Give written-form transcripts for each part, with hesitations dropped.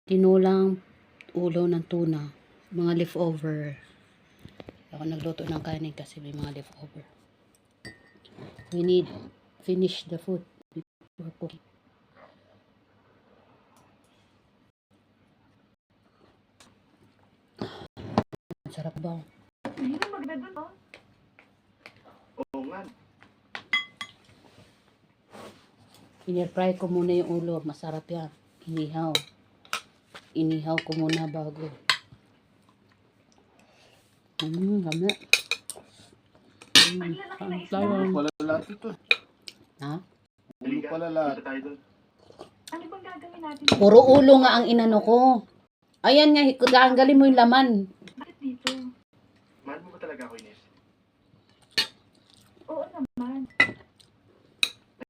Tinulang ulo ng tuna, mga leftover. Ako nagluto ng kanin kasi may mga leftover. We need finish the food before cooking. Sarap ba? Hindi na maganda doon, oh. Oo nga. Inir-fry ko muna yung ulo. Masarap yan. Inihaw. Inihaw ko muna bago. Kami. Ang tayo. Wala lahat ito. Ha? Ulo pala lahat. Ano bang gagawin natin? Puro ulo nga ang inano ko. Ayan nga, gaanggalin mo yung laman. Bakit dito? Mahal mo ba talaga ako, Ines? Oo naman.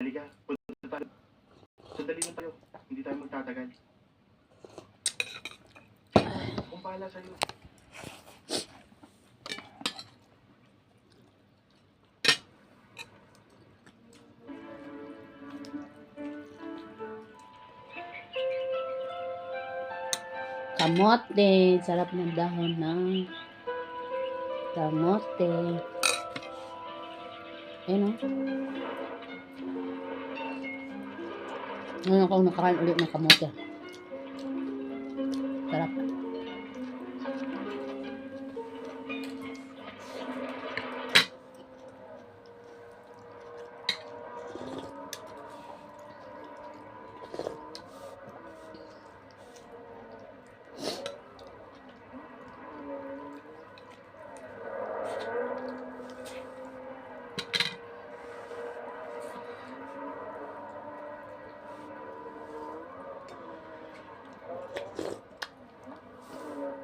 Halika, punta tayo. Sandali lang tayo. Hindi tayo magtatagal. Kung bahala sa'yo. Kamote. Sarap ng dahon ng kamote. Ayun o. Ngayon ako nakakain ulit ng kamote. Sarap.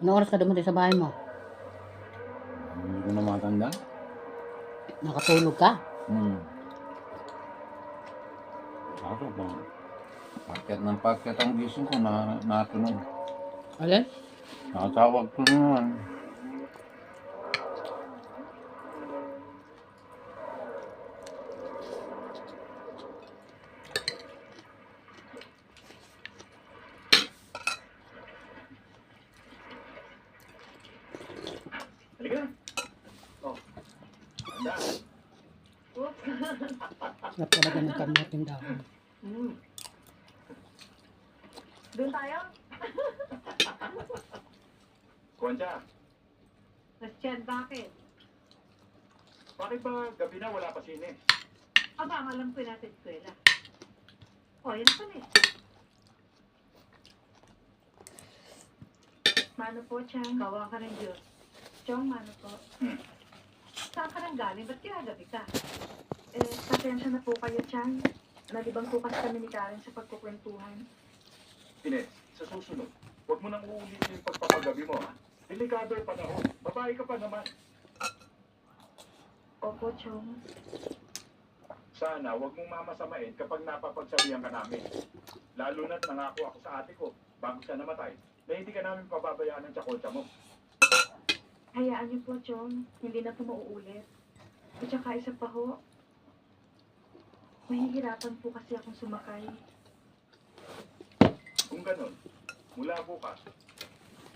Ano oras ka dumating sa bahay mo? Hindi ko na matanda. Nakatulog ka? Ako ba? Paket ang gising ko na natunog. Alin? Nakatawag ko naman. Halika. Oh. Handa. Oops. Sarap talaga ng kamoting dahon. Doon tayo? Kwanza, Christian, bakit? bakit ba gabi na wala pa sine? Aba, ang alam ko nasa eskwela. O, yan pala eh. Mano po, Chang? Kawa ka ng Diyos. Chong, mano po. Saan ka nang galing? Ba't kinagabi ka? Pasensya na po kayo, Chang. Nalibang po kasi kami ni Karen sa pagkukwentuhan. Ines, sa susunod, huwag mo nang uulitin yung pagpapagabi mo, ha? Delikado yung panahon. Babae ka pa naman. Opo, Chong. Sana, huwag mong mamasamain kapag napapagsabihan ka namin. Lalo na't nangako ako sa ate ko, bago siya namatay, na hindi ka namin pababayaan ng tsakolta mo. Hayaan niyo po, Chong. Hindi na po mauulit. At saka isa pa ho, mahihirapan po kasi akong sumakay. Kung ganun, mula bukas,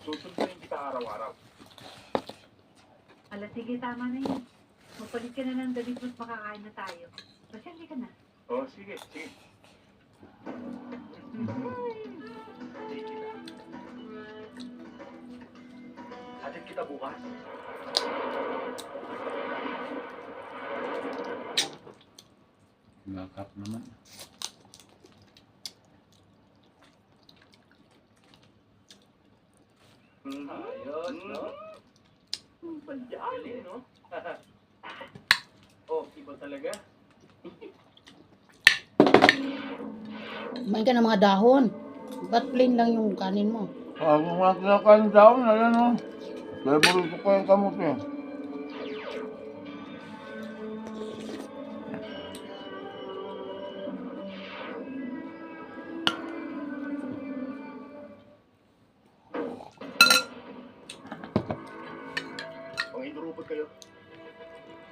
susunduin kita araw-araw. Ala, sige, tama na yun. Magpalit ka na ng damit mo't makakain na tayo. Basta hindi ka na. Oh, sige, sige. Sige na. Hatid kita bukas. Lakap naman. Ayos, no? Panjali, no? Oh, iba talaga. Kumain ka ng mga dahon. Ba't plain lang yung kanin mo? Ako nga kinakain daw na yan, oh. Favorite ko yung kamote. Kung indurupot kayo.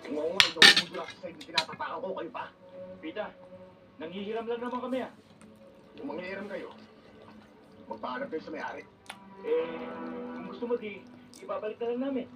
Kung ako nga, indurupot ko lang sa hindi tinatapakan ko kayo pa. Pita, nanghihiram lang naman kami, ah. Kung manghihiram kayo, Magpahanap kayo sa may-ari. Eh, kung gusto mo di, ibabalik na lang namin.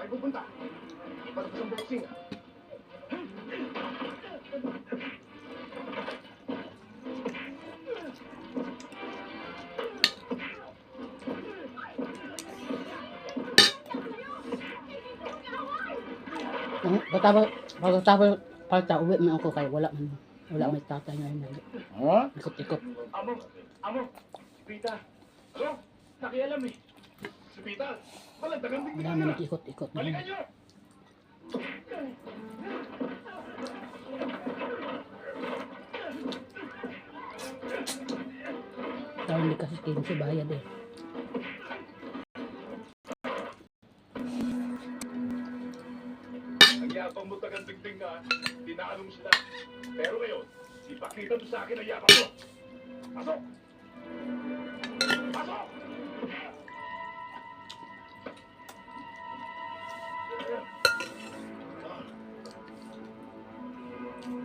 Ay, pupunta. Para sa boxing. Pagkatapos palta, uwi man ako kay wala may tatay na Ha? ikot-ikot. Amo, si Pita. Ano? Nakialam eh. Si Pita, malagdagan din Wala man nag-ikot-ikot. Balikan nyo! Tao hindi kasi kinsi bayad eh. Ang yapang mo tagang tingting na, tinalo mo sila. Pero ngayon, ipakita mo sa akin ang yapang mo. Pasok! Pasok!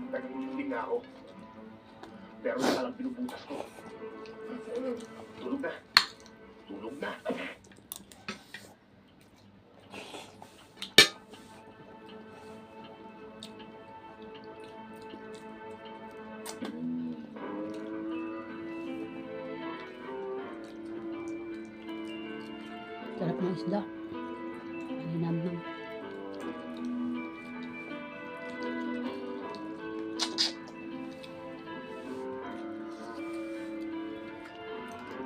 Tagang tingting na ako. Pero wala lang pinubutas ko. Tulog na. Tulog na. Sarap ng isda. Malinamnam.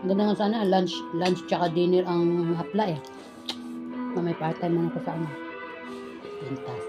Ganda nga sana, lunch tsaka dinner ang hapla eh. May part-time na ako sa ano. Pintas.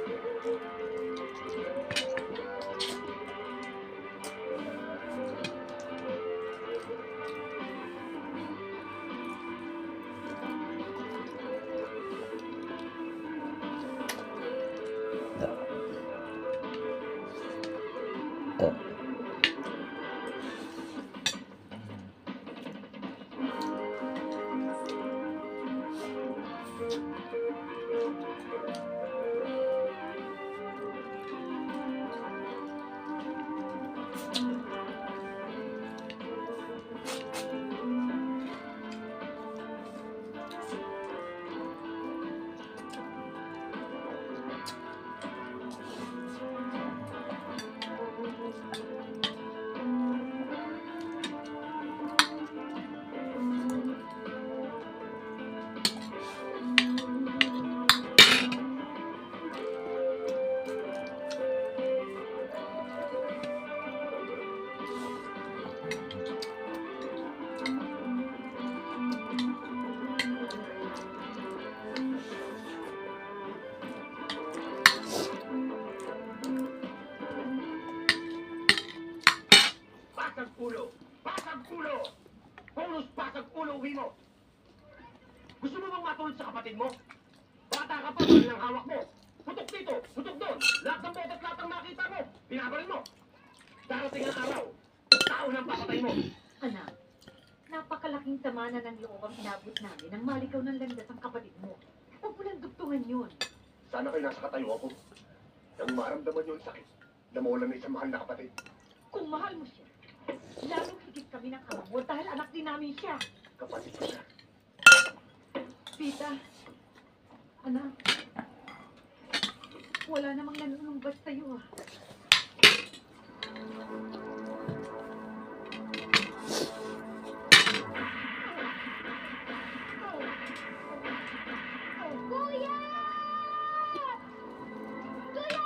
Pasag ulo! Pasag ulo! Pulos pasag ulo, uwi mo! Gusto mo bang matulad sa kapatid mo? Bata ka pa, wala ng hawak mo! Putok dito, putok doon! Lahat ng bote at lahat ng nakita mo, pinabalin mo! Darating ang araw, tao ng papatay mo! Anak, napakalaking sama na ng loob ang inabot namin nang malikaw ng landas ang kapatid mo. Huwag mo lang dugtungan yun. Sana kayo nasa katayo ako. Nang maramdaman yung sakit na mawalan na isang mahal na kapatid. Kung mahal mo siya, lalong higit kami ng ama mo dahil anak din namin siya. Kapatid ko siya. Pita, anak, wala namang nanunumbat sa'yo ah. Kuya! Kuya! Kuya!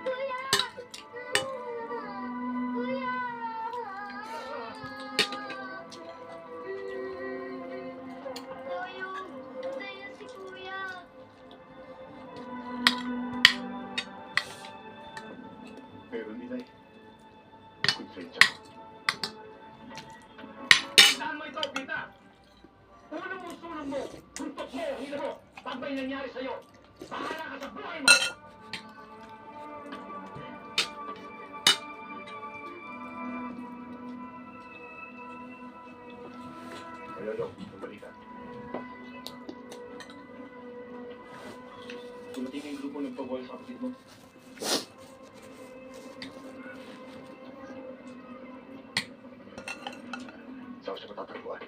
Kuya! Tayo si Kuya. mo, suntok mo, hila mo. Pag may nangyari sa'yo, bahala ka sa buhay mo. Lolo, balita. Dumating na yung grupo nagpawal sa kapatid mo. Saan ko siya matatagpuan?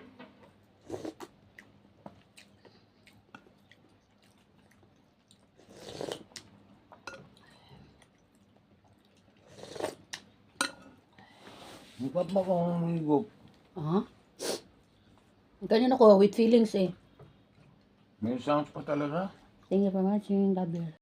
Ba't ba kong humigop? Ah? Ganyan ako, with feelings eh. May sounds pa talaga. Thank you for watching. Love you.